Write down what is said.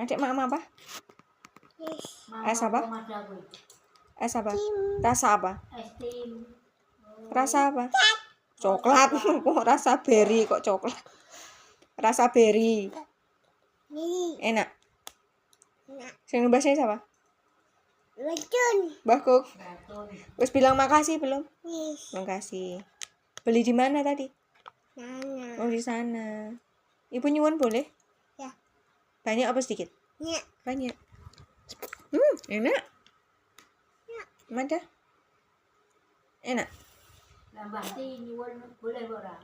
Adik mama apa? Es apa? Es apa? Rasa apa? Rasa apa? Coklat. Kok rasa berry kok coklat? Rasa berry. Enak. Sing bahasa siapa? Bakuk. Wis bilang makasih belum? Makasih. Beli di mana tadi? Oh, di sana. Ibu nyuwun boleh? Ya. Banyak apa sedikit? Banyak. Enak. Mana? Enak. Nambah nyuwun boleh ora?